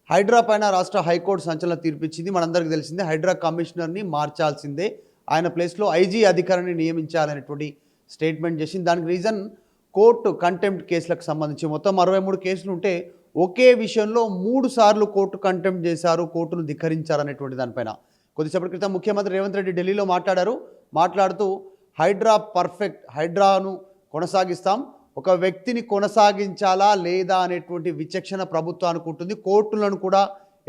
హైడ్రా పైన రాష్ట్ర హైకోర్టు సంచలన తీర్పిచ్చింది. మనందరికీ తెలిసిందే హైడ్రా కమిషనర్ని మార్చాల్సిందే, ఆయన ప్లేస్లో ఐజీ అధికారిని నియమించాలనేటువంటి స్టేట్మెంట్ చేసింది. దానికి రీజన్ కోర్టు కంటెంప్ట్ కేసులకు సంబంధించి మొత్తం 63 కేసులు ఉంటే ఒకే విషయంలో 3 సార్లు కోర్టు కంటెంప్ట్ చేశారు, కోర్టును ధిక్కరించారనేటువంటి దానిపైన కొద్దిసేపటి క్రితం ముఖ్యమంత్రి రేవంత్ రెడ్డి ఢిల్లీలో మాట్లాడుతూ హైడ్రా పర్ఫెక్ట్, హైడ్రాను కొనసాగిస్తాం, ఒక వ్యక్తిని కొనసాగించాలా లేదా అనేటువంటి విచక్షణ ప్రభుత్వానికి ఉంటుంది, కోర్టులను కూడా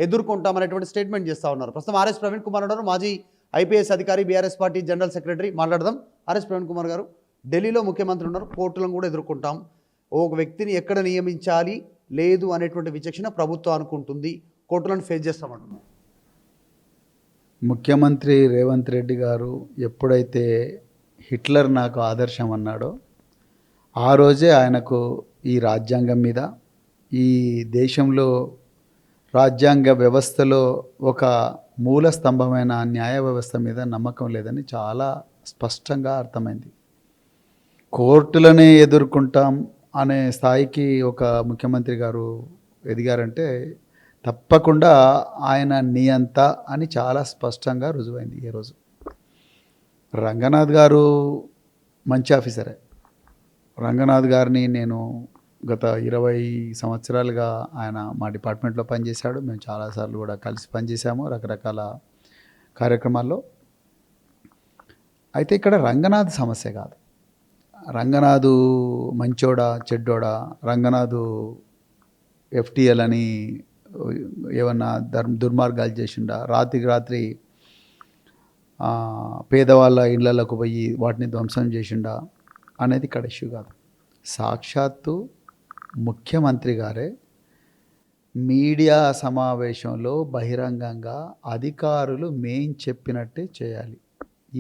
ఎదుర్కొంటామనేటువంటి స్టేట్మెంట్ చేస్తూ ఉన్నారు. ప్రస్తుతం ఆర్ఎస్ ప్రవీణ్ కుమార్ ఉన్నారు, మాజీ ఐపీఎస్ అధికారి, బీఆర్ఎస్ పార్టీ జనరల్ సెక్రటరీ. మాట్లాడదాం. ఆర్ఎస్ ప్రవీణ్ కుమార్ గారు, ఢిల్లీలో ముఖ్యమంత్రి ఉన్నారు, కోర్టులను కూడా ఎదుర్కొంటాం, ఒక వ్యక్తిని ఎక్కడ నియమించాలి లేదు అనేటువంటి విచక్షణ ప్రభుత్వం అనుకుంటుంది, కోర్టులను ఫేస్ చేస్తామంటున్నారు. ముఖ్యమంత్రి రేవంత్ రెడ్డి గారు ఎప్పుడైతే హిట్లర్ నాకు ఆదర్శం అన్నాడో ఆ రోజే ఆయనకు ఈ రాజ్యాంగం మీద, ఈ దేశంలో రాజ్యాంగ వ్యవస్థలో ఒక మూల స్తంభమైన న్యాయ వ్యవస్థ మీద నమ్మకం లేదని చాలా స్పష్టంగా అర్థమైంది. కోర్టులనే ఎదుర్కొంటాం అనే స్థాయికి ఒక ముఖ్యమంత్రి గారు ఎదిగారంటే తప్పకుండా ఆయన నియంత అని చాలా స్పష్టంగా రుజువైంది. ఈరోజు రంగనాథ్ గారు మంచి ఆఫీసరే. రంగనాథ్ గారిని నేను గత 20 సంవత్సరాలుగా ఆయన మా డిపార్ట్మెంట్లో పనిచేశాడు. మేము చాలాసార్లు కూడా కలిసి పనిచేసాము రకరకాల కార్యక్రమాల్లో. అయితే ఇక్కడ రంగనాథ్ సమస్య కాదు. రంగనాథు మంచోడా చెడ్డోడా, రంగనాథు ఎఫ్టీఎల్ అని ఏమన్నా దుర్మార్గాలు చేసిండా, రాత్రికి రాత్రి పేదవాళ్ళ ఇళ్లలోకి పోయి వాటిని ధ్వంసం చేసిండా అనేది ఇక్కడ ఇష్యూ కాదు. సాక్షాత్తు ముఖ్యమంత్రి గారే మీడియా సమావేశంలో బహిరంగంగా అధికారులు మేం చెప్పినట్టే చేయాలి,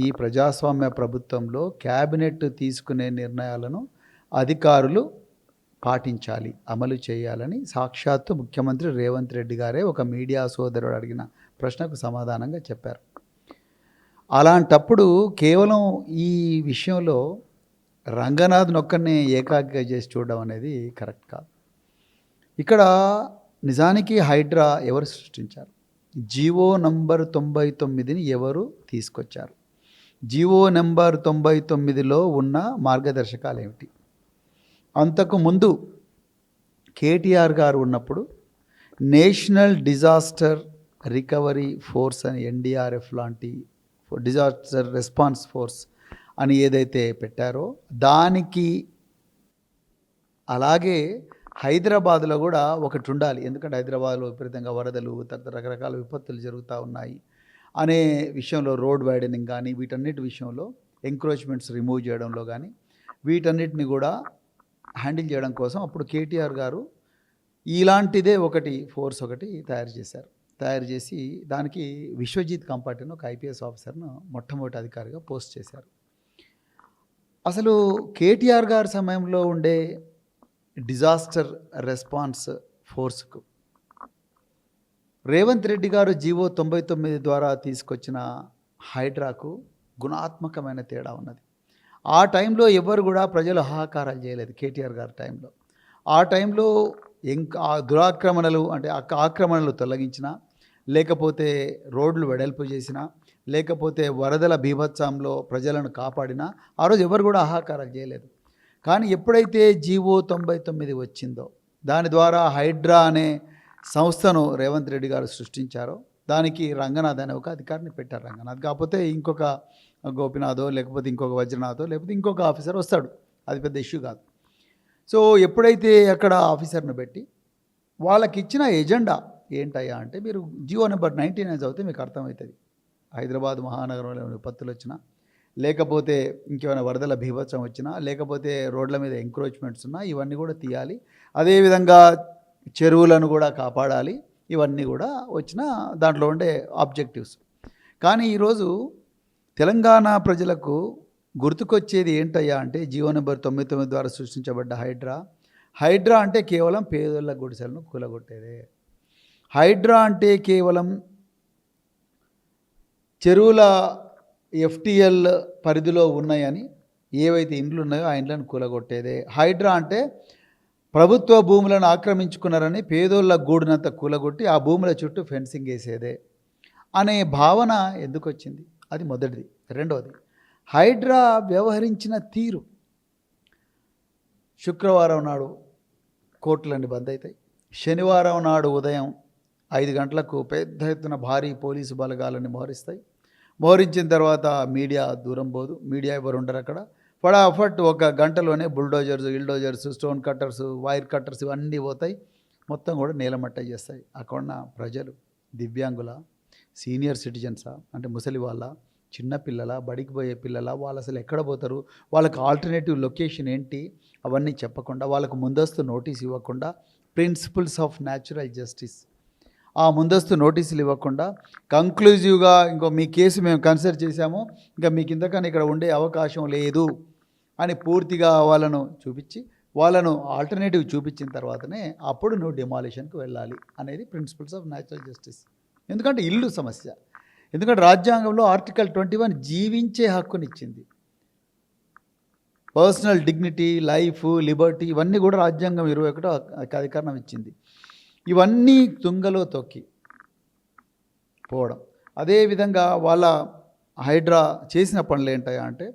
ఈ ప్రజాస్వామ్య ప్రభుత్వంలో క్యాబినెట్ తీసుకునే నిర్ణయాలను అధికారులు పాటించాలి, అమలు చేయాలని సాక్షాత్తు ముఖ్యమంత్రి రేవంత్ రెడ్డి గారే ఒక మీడియా సోదరుడు అడిగిన ప్రశ్నకు సమాధానంగా చెప్పారు. అలాంటప్పుడు కేవలం ఈ విషయంలో రంగనాథ్ నొక్కనే ఏకాగ్రత చేసి చూడడం అనేది కరెక్ట్ కాదు. ఇక్కడ నిజానికి హైడ్రా ఎవరు సృష్టించారు? జీవో నంబర్ 99ని ఎవరు తీసుకొచ్చారు? జీవో నెంబర్ 99లో ఉన్న మార్గదర్శకాలు ఏమిటి? అంతకు ముందు కేటీఆర్ గారు ఉన్నప్పుడు నేషనల్ డిజాస్టర్ రికవరీ ఫోర్స్ అని, ఎన్డీఆర్ఎఫ్ లాంటి డిజాస్టర్ రెస్పాన్స్ ఫోర్స్ అని ఏదైతే పెట్టారో దానికి అలాగే హైదరాబాద్లో కూడా ఒకటి ఉండాలి. ఎందుకంటే హైదరాబాద్లో విపరీతంగా వరదలు, రకరకాల విపత్తులు జరుగుతూ ఉన్నాయి అనే విషయంలో, రోడ్ వైడనింగ్ కానీ వీటన్నిటి విషయంలో, ఎంక్రోచ్మెంట్స్ రిమూవ్ చేయడంలో కానీ వీటన్నిటిని కూడా హ్యాండిల్ చేయడం కోసం అప్పుడు కేటీఆర్ గారు ఇలాంటిదే ఒకటి ఫోర్స్ తయారు చేసి దానికి విశ్వజిత్ కంపార్టీని ఒక ఐపీఎస్ ఆఫీసర్ను మొట్టమొదటి అధికారిగా పోస్ట్ చేశారు. అసలు కేటీఆర్ గారి సమయంలో ఉండే డిజాస్టర్ రెస్పాన్స్ ఫోర్స్కు రేవంత్ రెడ్డి గారు జీవో 99 ద్వారా తీసుకొచ్చిన హైడ్రాకు గుణాత్మకమైన తేడా ఉన్నది. ఆ టైంలో ఎవరు కూడా ప్రజలు హాహాకారాలు చేయలేదు. కేటీఆర్ గారి టైంలో, ఆ టైంలో ఆ దురాక్రమణలు అంటే ఆక్రమణలు తొలగించినా, లేకపోతే రోడ్లు వెడల్పు చేసినా, లేకపోతే వరదల బీభత్సంలో ప్రజలను కాపాడినా ఆ రోజు ఎవరు కూడా హాహాకారాలు చేయలేదు. కానీ ఎప్పుడైతే జీవో 99 వచ్చిందో, దాని ద్వారా హైడ్రా అనే సంస్థను రేవంత్ రెడ్డి గారు సృష్టించారో దానికి రంగనాథ్ అనే ఒక అధికారిని పెట్టారు. రంగనాథ్ కాకపోతే ఇంకొక గోపినాథో, లేకపోతే ఇంకొక వజ్రనాథో, లేకపోతే ఇంకొక ఆఫీసర్ వస్తాడు, అది పెద్ద ఇష్యూ కాదు. సో ఎప్పుడైతే అక్కడ ఆఫీసర్ను పెట్టి వాళ్ళకి ఇచ్చిన ఎజెండా ఏంటయ్యా అంటే, మీరు జీవో నెంబర్ 99 చదివితే మీకు అర్థమవుతుంది. హైదరాబాద్ మహానగరంలో విపత్తులు వచ్చినా, లేకపోతే ఇంకేమైనా వరదల బీభత్సం వచ్చినా, లేకపోతే రోడ్ల మీద ఎంక్రోచ్మెంట్స్ ఉన్నా ఇవన్నీ కూడా తీయాలి, అదేవిధంగా చెరువులను కూడా కాపాడాలి, ఇవన్నీ కూడా వచ్చిన దాంట్లో ఉండే ఆబ్జెక్టివ్స్. కానీ ఈరోజు తెలంగాణ ప్రజలకు గుర్తుకొచ్చేది ఏంటయ్యా అంటే, జీవో నెంబర్ 99 ద్వారా సృష్టించబడ్డ హైడ్రా అంటే కేవలం పేదోళ్ళ గుడిసెలను కూలగొట్టేదే. హైడ్రా అంటే కేవలం చెరువుల ఎఫ్టీఎల్ పరిధిలో ఉన్నాయని ఏవైతే ఇండ్లు ఉన్నాయో ఆ ఇండ్లను కూలగొట్టేదే. హైడ్రా అంటే ప్రభుత్వ భూములను ఆక్రమించుకున్నారని పేదోళ్ళ గూడునంత కూలగొట్టి ఆ భూముల చుట్టూ ఫెన్సింగ్ వేసేదే అనే భావన ఎందుకు వచ్చింది? అది మొదటిది. రెండవది, హైడ్రా వ్యవహరించిన తీరు. శుక్రవారం నాడు కోర్టులన్నీ బంద్ అవుతాయి. శనివారం నాడు ఉదయం 5 గంటలకు పెద్ద ఎత్తున భారీ పోలీసు బలగాలని మోహరిస్తాయి. మోహరించిన తర్వాత మీడియా దూరం పోదు, మీడియా ఎవరు ఉండరు అక్కడ. ఫటాఫట్ 1 గంటలోనే బుల్డోజర్స్, ఇల్డోజర్స్, స్టోన్ కట్టర్స్, వైర్ కట్టర్స్ ఇవన్నీ పోతాయి. మొత్తం కూడా నేలమట్ట చేస్తాయి. అక్కడున్న ప్రజలు దివ్యాంగుల, సీనియర్ సిటిజన్సా, అంటే ముసలి వాళ్ళ, చిన్నపిల్లల, బడికి పోయే పిల్లల, వాళ్ళు అసలు ఎక్కడ పోతారు, వాళ్ళకి ఆల్టర్నేటివ్ లొకేషన్ ఏంటి అవన్నీ చెప్పకుండా, వాళ్ళకు ముందస్తు నోటీస్ ఇవ్వకుండా, ప్రిన్సిపల్స్ ఆఫ్ న్యాచురల్ జస్టిస్ ఆ ముందస్తు నోటీసులు ఇవ్వకుండా కంక్లూజివ్గా ఇంకో మీ కేసు మేము కన్సిడర్ చేశాము, ఇంకా మీకు ఇంతకన్నా ఇక్కడ ఉండే అవకాశం లేదు అని పూర్తిగా వాళ్ళను చూపించి, వాళ్ళను ఆల్టర్నేటివ్ చూపించిన తర్వాతనే అప్పుడు నువ్వు డిమాలిషన్కి వెళ్ళాలి అనేది ప్రిన్సిపల్స్ ఆఫ్ న్యాచురల్ జస్టిస్. ఎందుకంటే ఇల్లు సమస్య. ఎందుకంటే రాజ్యాంగంలో ఆర్టికల్ 21 జీవించే హక్కునిచ్చింది. పర్సనల్ డిగ్నిటీ, లైఫ్, లిబర్టీ ఇవన్నీ కూడా రాజ్యాంగం 21 అధికారం ఇచ్చింది. ఇవన్నీ తుంగలో తొక్కి పోవడం. అదేవిధంగా వాళ్ళ హైడ్రా చేసిన పనులు ఏంటయా అంటే,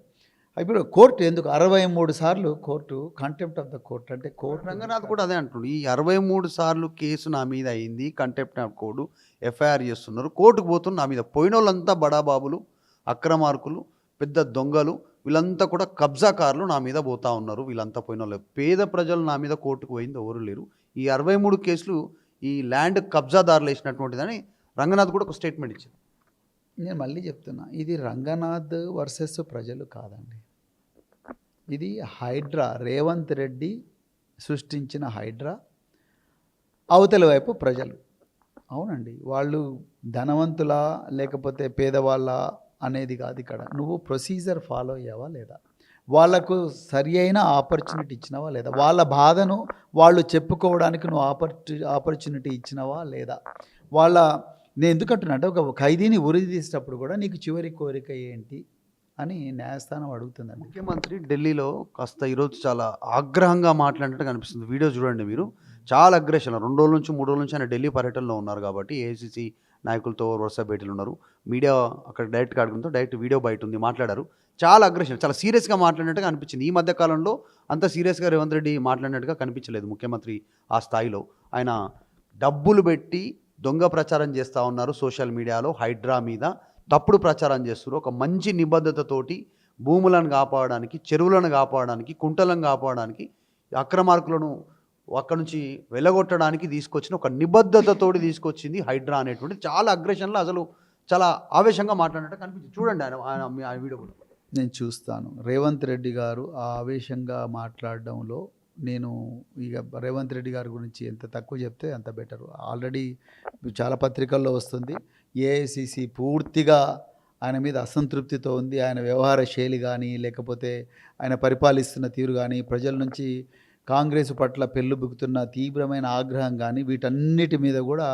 ఇప్పుడు కోర్టు ఎందుకు 63 సార్లు court contempt of the court అంటే కోర్టు రంగనాథ్ కూడా అదే అంటున్నాడు. ఈ 63 సార్లు కేసు నా మీద అయింది, కంటెంప్ట్ ఆఫ్ కోర్టు, ఎఫ్ఐఆర్ చేస్తున్నారు, కోర్టుకు పోతున్నారు. నా మీద పోయిన వాళ్ళంతా బడాబాబులు, అక్రమార్కులు, పెద్ద దొంగలు, వీళ్ళంతా కూడా కబ్జాకారులు నా మీద పోతా ఉన్నారు. వీళ్ళంతా పోయిన వాళ్ళు, పేద ప్రజలు నా మీద కోర్టుకు పోయింది ఎవరు లేరు. ఈ 63 కేసులు ఈ ల్యాండ్ కబ్జాదారులు వేసినటువంటిదని రంగనాథ్ కూడా ఒక స్టేట్మెంట్ ఇచ్చారు. నేను మళ్ళీ చెప్తున్నా, ఇది రంగనాథ్ వర్సెస్ ప్రజలు కాదండి. ఇది హైడ్రా, రేవంత్ రెడ్డి సృష్టించిన హైడ్రా, అవతల వైపు ప్రజలు. అవునండి, వాళ్ళు ధనవంతుల లేకపోతే పేదవాళ్ళ అనేది కాదు ఇక్కడ. నువ్వు ప్రొసీజర్ ఫాలో అయ్యావా లేదా, వాళ్ళకు సరి అయిన ఆపర్చునిటీ ఇచ్చినావా లేదా, వాళ్ళ బాధను వాళ్ళు చెప్పుకోవడానికి నువ్వు ఆపర్చునిటీ ఇచ్చినావా లేదా, వాళ్ళ నేను ఎందుకంటున్నా అంటే ఒక ఖైదీని ఉరి తీసేటప్పుడు కూడా నీకు చివరి కోరిక ఏంటి అని న్యాయస్థానం అడుగుతుందండి. ముఖ్యమంత్రి ఢిల్లీలో కాస్త ఈరోజు చాలా ఆగ్రహంగా మాట్లాడినట్టు కనిపిస్తుంది. వీడియో చూడండి మీరు, చాలా అగ్రెషన్. 2 రోజుల నుంచి 3 రోజుల నుంచి ఆయన ఢిల్లీ పర్యటనలో ఉన్నారు కాబట్టి ఏఐసిసి నాయకులతో వరుస భేటీలు ఉన్నారు. మీడియా అక్కడ డైరెక్ట్గా అడగడంతో డైరెక్ట్ వీడియో బయట ఉంది, మాట్లాడారు. చాలా అగ్రెషన్, చాలా సీరియస్గా మాట్లాడినట్టుగా అనిపించింది. ఈ మధ్య కాలంలో అంత సీరియస్గా రేవంత్ రెడ్డి మాట్లాడినట్టుగా కనిపించలేదు ముఖ్యమంత్రి ఆ స్థాయిలో. ఆయన డబ్బులు పెట్టి దొంగ ప్రచారం చేస్తూ ఉన్నారు సోషల్ మీడియాలో, హైడ్రా మీద తప్పుడు ప్రచారం చేస్తున్నారు. ఒక మంచి నిబద్ధతతోటి భూములను కాపాడడానికి, చెరువులను కాపాడడానికి, కుంటలను కాపాడడానికి, అక్రమార్కులను అక్కడ నుంచి వెళ్ళగొట్టడానికి తీసుకొచ్చిన ఒక నిబద్ధతతోటి తీసుకొచ్చింది హైడ్రా అనేటువంటి. చాలా అగ్రెషన్లో అసలు చాలా ఆవేశంగా మాట్లాడినట్టు కనిపించింది. చూడండి ఆయన వీడియో కూడా నేను చూస్తాను. రేవంత్ రెడ్డి గారు ఆ ఆవేశంగా మాట్లాడడంలో నేను ఇక రేవంత్ రెడ్డి గారి గురించి ఎంత తక్కువ చెప్తే అంత బెటరు. ఆల్రెడీ చాలా పత్రికల్లో వస్తుంది, ఏఐసిసి పూర్తిగా ఆయన మీద అసంతృప్తితో ఉంది. ఆయన వ్యవహార శైలి కానీ, లేకపోతే ఆయన పరిపాలిస్తున్న తీరు కానీ, ప్రజల నుంచి కాంగ్రెస్ పట్ల పెళ్ళుబుకుతున్న తీవ్రమైన ఆగ్రహం కానీ, వీటన్నిటి మీద కూడా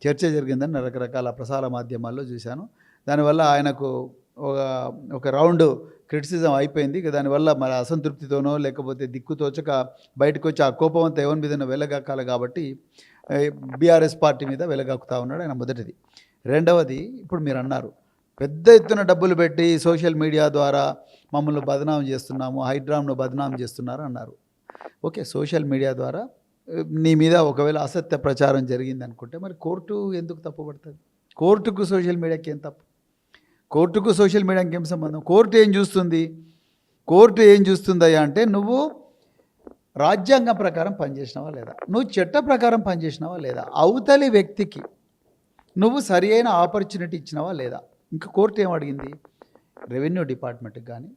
చర్చ జరిగిందని రకరకాల ప్రసార మాధ్యమాల్లో చూశాను. దానివల్ల ఆయనకు ఒక రౌండ్ క్రిటిసిజం అయిపోయింది. దానివల్ల మరి అసంతృప్తితోనో లేకపోతే దిక్కుతోచక బయటకు వచ్చి ఆ కోపం అంతా ఎవరి మీద వెళ్ళగక్కాలి కాబట్టి బీఆర్ఎస్ పార్టీ మీద వెళ్ళగక్కుతా ఉన్నాడు ఆయన. మొదటిది. రెండవది, ఇప్పుడు మీరు అన్నారు పెద్ద ఎత్తున డబ్బులు పెట్టి సోషల్ మీడియా ద్వారా మమ్మల్ని బదనాం చేస్తున్నాము, హైడ్రామ్ను బదనాం చేస్తున్నారు అన్నారు. ఓకే, సోషల్ మీడియా ద్వారా నీ మీద ఒకవేళ అసత్య ప్రచారం జరిగింది అనుకుంటే మరి కోర్టు ఎందుకు తప్పుపడుతుంది? కోర్టుకు సోషల్ మీడియాకి ఏం తప్పు? కోర్టుకు సోషల్ మీడియాకి ఏం సంబంధం? కోర్టు ఏం చూస్తుంది? కోర్టు ఏం చూస్తుందయ్యా అంటే నువ్వు రాజ్యాంగం ప్రకారం పనిచేసినావా లేదా, నువ్వు చట్ట ప్రకారం పనిచేసినావా లేదా, అవతలి వ్యక్తికి నువ్వు సరి అయిన ఆపర్చునిటీ ఇచ్చినావా లేదా. ఇంకా కోర్టు ఏం అడిగింది? రెవెన్యూ డిపార్ట్మెంట్కి కానీ,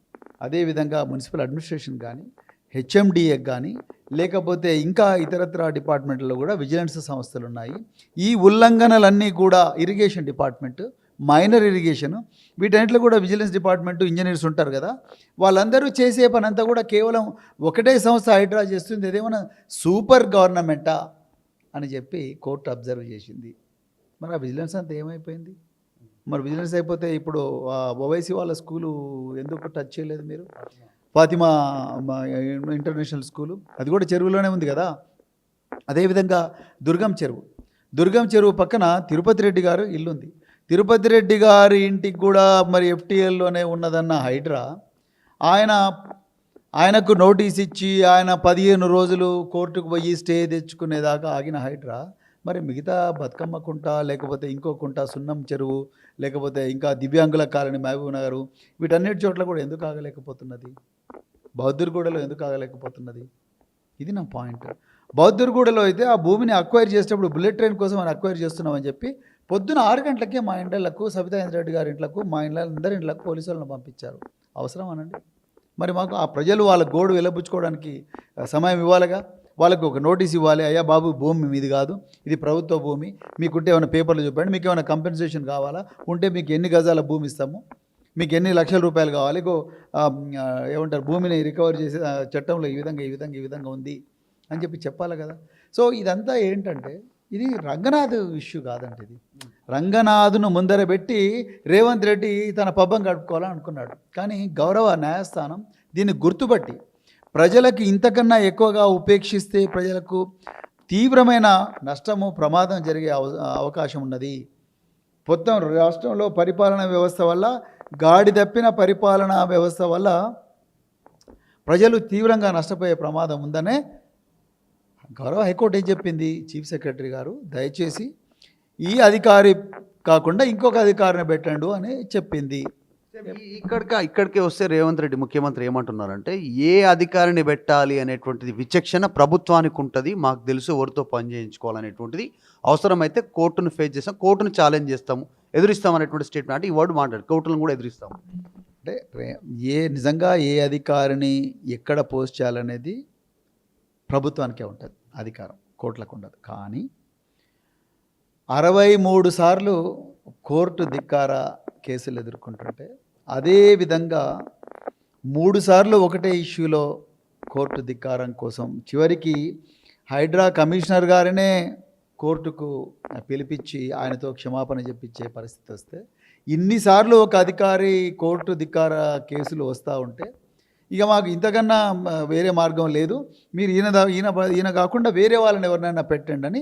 అదేవిధంగా మున్సిపల్ అడ్మినిస్ట్రేషన్ కానీ, హెచ్ఎండిఏకి కానీ, లేకపోతే ఇంకా ఇతరత్ర డిపార్ట్మెంట్లో కూడా విజిలెన్స్ సంస్థలు ఉన్నాయి. ఈ ఉల్లంఘనలన్నీ కూడా ఇరిగేషన్ డిపార్ట్మెంట్, మైనర్ ఇరిగేషన్, వీటన్నిటిలో కూడా విజిలెన్స్ డిపార్ట్మెంట్ ఇంజనీర్స్ ఉంటారు కదా, వాళ్ళందరూ చేసే పని అంతా కూడా కేవలం ఒకటే సంస్థ హైడ్రా చేస్తుంది. అదేమన్నా సూపర్ గవర్నమెంటా అని చెప్పి కోర్టు అబ్జర్వ్ చేసింది. మరి ఆ విజిలెన్స్ అంతా ఏమైపోయింది? మరి విజిలెన్స్ అయిపోతే ఇప్పుడు ఓవైసీ వాళ్ళ స్కూలు ఎందుకు టచ్ చేయలేదు మీరు? ఫాతిమా ఇంటర్నేషనల్ స్కూలు, అది కూడా చెరువులోనే ఉంది కదా, అదేవిధంగా దుర్గం చెరువు పక్కన తిరుపతి రెడ్డి గారు ఇల్లుంది. తిరుపతి రెడ్డి గారి ఇంటికి కూడా మరి ఎఫ్టీఎల్లోనే ఉన్నదన్న హైడ్రా ఆయనకు నోటీస్ ఇచ్చి ఆయన 15 రోజులు కోర్టుకు పోయి స్టే తెచ్చుకునేదాకా ఆగిన హైడ్రా మరి మిగతా బతుకమ్మ కుంట, లేకపోతే ఇంకో కుంట, సున్నం చెరువు, లేకపోతే ఇంకా దివ్యాంగుల కాలనీ మహబూబ్ నగరు, వీటన్నిటి చోట్ల కూడా ఎందుకు ఆగలేకపోతున్నది? బౌద్ధుర్గూడలో ఎందుకు ఆగలేకపోతున్నది? ఇది నా పాయింట్. బౌద్ధుర్గూడలో అయితే ఆ భూమిని అక్వైర్ చేసేటప్పుడు బుల్లెట్ ట్రైన్ కోసం అని అక్వైర్ చేస్తున్నామని చెప్పి పొద్దున 6 గంటలకే మా ఇండ్లకు, సబితా ఇంద్రెడ్డి గారి ఇంట్లకు, మా అందరి ఇంట్లకు పోలీసు వాళ్ళని పంపించారు. అవసరం అనండి? మరి మాకు ఆ ప్రజలు వాళ్ళ గోడు వెలబుచ్చుకోవడానికి సమయం ఇవ్వాలిగా. వాళ్ళకు ఒక నోటీస్ ఇవ్వాలి, అయ్యా బాబు భూమి మీది కాదు, ఇది ప్రభుత్వ భూమి, మీకుంటే ఏమైనా పేపర్లు చూపండి, మీకు ఏమైనా కంపెన్సేషన్ కావాలా, ఉంటే మీకు ఎన్ని గజాల భూమి ఇస్తాము, మీకు ఎన్ని లక్షల రూపాయలు కావాలి, ఏమంటారు భూమిని రికవర్ చేసే చట్టంలో ఈ విధంగా ఉంది అని చెప్పి చెప్పాలి కదా. సో ఇదంతా ఏంటంటే ఇది రంగనాథ్ ఇష్యూ కాదండి. ఇది రంగనాథ్ను ముందర పెట్టి రేవంత్ రెడ్డి తన పబ్బం గడుపుకోవాలని అనుకున్నాడు. కానీ గౌరవ న్యాయస్థానం దీన్ని గుర్తుపట్టి ప్రజలకు ఇంతకన్నా ఎక్కువగా ఉపేక్షిస్తే ప్రజలకు తీవ్రమైన నష్టము, ప్రమాదం జరిగే అవకాశం ఉన్నది. మొత్తం రాష్ట్రంలో పరిపాలనా వ్యవస్థ వల్ల, గాడి తప్పిన పరిపాలనా వ్యవస్థ వల్ల ప్రజలు తీవ్రంగా నష్టపోయే ప్రమాదం ఉందనే గౌరవ హైకోర్టు ఏం చెప్పింది? చీఫ్ సెక్రటరీ గారు దయచేసి ఈ అధికారి కాకుండా ఇంకొక అధికారిని పెట్టండు అని చెప్పింది. ఇక్కడికే వస్తే రేవంత్ రెడ్డి ముఖ్యమంత్రి ఏమంటున్నారంటే, ఏ అధికారిని పెట్టాలి అనేటువంటిది విచక్షణ ప్రభుత్వానికి ఉంటుంది, మాకు తెలుసు ఎవరితో పని చేయించుకోవాలనేటువంటిది, అవసరమైతే కోర్టును ఫేస్ చేస్తాం, కోర్టును ఛాలెంజ్ చేస్తాము, ఎదురిస్తాం అనేటువంటి స్టేట్మెంట్. అంటే ఈ వర్డ్ మాట్లాడు, కోర్టులను కూడా ఎదురిస్తాము అంటే నిజంగా ఏ అధికారిని ఎక్కడ పోస్ట్ చేయాలనేది ప్రభుత్వానికే ఉంటుంది అధికారం, కోర్టులకు ఉండదు. కానీ 63 సార్లు కోర్టు ధిక్కార కేసులు ఎదుర్కొంటుంటే, అదేవిధంగా 3 సార్లు ఒకటే ఇష్యూలో కోర్టు ధిక్కారం కోసం చివరికి హైడ్రా కమిషనర్ గారినే కోర్టుకు పిలిపించి ఆయనతో క్షమాపణ చెప్పించే పరిస్థితి వస్తే, ఇన్నిసార్లు ఒక అధికారి కోర్టు ధిక్కార కేసులు వస్తూ ఉంటే ఇక మాకు ఇంతకన్నా వేరే మార్గం లేదు, మీరు ఈయన కాకుండా వేరే వాళ్ళని ఎవరినైనా పెట్టండి అని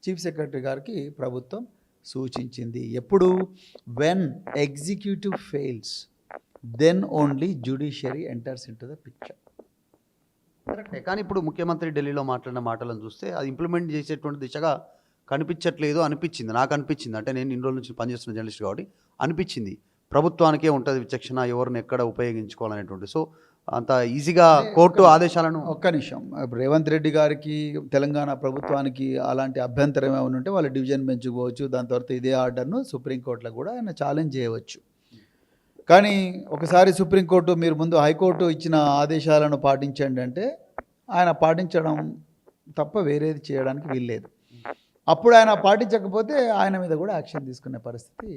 చీఫ్ సెక్రటరీ గారికి ప్రభుత్వం సూచించింది. ఎప్పుడు? When executive fails then only judiciary enters into the picture. కరెక్టే. కానీ ఇప్పుడు ముఖ్యమంత్రి ఢిల్లీలో మాట్లాడిన మాటలను చూస్తే అది ఇంప్లిమెంట్ చేసేటువంటి దిశగా కనిపించట్లేదు అనిపించింది, నాకు అనిపించింది. అంటే నేను ఇన్ని రోజుల నుంచి పనిచేస్తున్న జర్నలిస్ట్ కాబట్టి అనిపించింది, ప్రభుత్వానికే ఉంటుంది విచక్షణ ఎవరిని ఎక్కడ ఉపయోగించుకోవాలనేటువంటి. సో అంత ఈజీగా కోర్టు ఆదేశాలను ఒక్క నిమిషం, రేవంత్ రెడ్డి గారికి తెలంగాణ ప్రభుత్వానికి అలాంటి అభ్యంతరం ఏమైనా ఉంటే వాళ్ళు డివిజన్ బెంచ్కి పోవచ్చు, దాని తర్వాత ఇదే ఆర్డర్ను సుప్రీంకోర్టులో కూడా ఆయన ఛాలెంజ్ చేయవచ్చు. కానీ ఒకసారి సుప్రీంకోర్టు మీరు ముందు హైకోర్టు ఇచ్చిన ఆదేశాలను పాటించండి అంటే ఆయన పాటించడం తప్ప వేరేది చేయడానికి వీల్లేదు. అప్పుడు ఆయన పాటించకపోతే ఆయన మీద కూడా యాక్షన్ తీసుకునే పరిస్థితి